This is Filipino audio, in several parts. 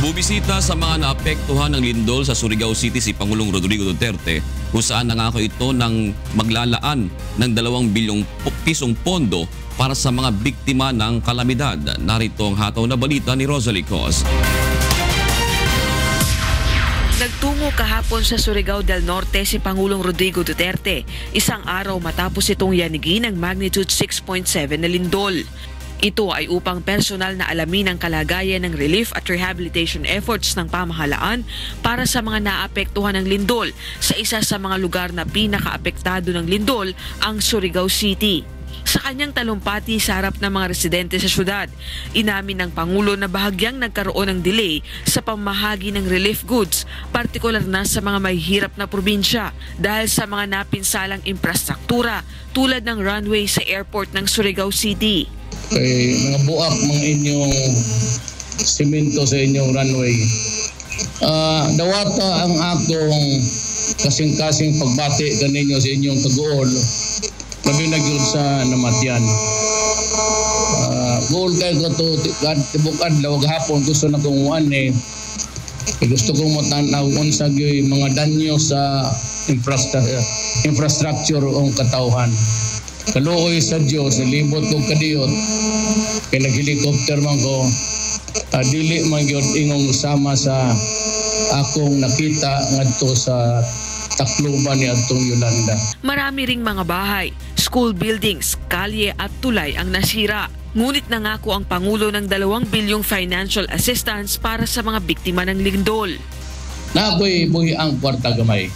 Bubisita sa mga naapektuhan ng lindol sa Surigao City si Pangulong Rodrigo Duterte kung saan nangako ito ng maglalaan ng 2 bilyong pisong pondo para sa mga biktima ng kalamidad. Narito ang hataw na balita ni Rosalie Cos. Nagtungo kahapon sa Surigao del Norte si Pangulong Rodrigo Duterte, isang araw matapos itong yanigin ng magnitude 6.7 na lindol. Ito ay upang personal na alamin ang kalagayan ng relief at rehabilitation efforts ng pamahalaan para sa mga naapektuhan ng lindol sa isa sa mga lugar na pinakaapektado ng lindol, ang Surigao City. Sa kanyang talumpati sa harap ng mga residente sa syudad, inamin ng Pangulo na bahagyang nagkaroon ng delay sa pamahagi ng relief goods, partikular na sa mga mahihirap na probinsya dahil sa mga napinsalang infrastruktura tulad ng runway sa airport ng Surigao City. Mga buak mga inyong simento sa inyong runway. Dawata ang akong kasing-kasing pagbati kaninyo sa inyong kagool. Labi na yun sa namatyan. Goal kayo ko ito, tibukan, lawag hapon, gusto na kong gusto kong matanaw sa mga danyo sa infrastructure o katauhan. Kaluoy sa Diyos, libot kong kadiyot, kaya nag-helicopter man ko, dili man yun ingong sama sa akong nakita ngadto sa Tacloban ni Antong Yolanda. Marami ring mga bahay, school buildings, kalye at tulay ang nasira. Ngunit nangako ang Pangulo ng 2 bilyong financial assistance para sa mga biktima ng lindol. Nakoy buhi ang kwarta gamay.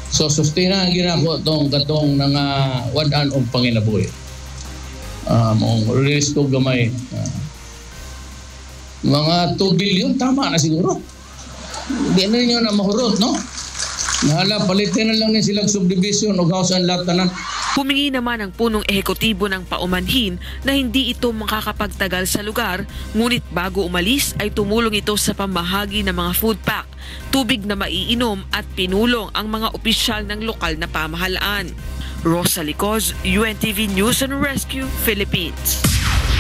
So sustina ginako tong katong nga wadan og panginabuhi. Mong release ko gamay. Mga 2 billion tama na siguro. Di na niyo na mahurot, no? Nahala, palitin na lang ni silang subdivision o house and lot tanan. Humingi naman ang punong ehekutibo ng paumanhin na hindi ito makakapagtagal sa lugar, ngunit bago umalis ay tumulong ito sa pamahagi ng mga food pack, tubig na maiinom at pinulong ang mga opisyal ng lokal na pamahalaan. Rosalie Cos, UNTV News and Rescue, Philippines.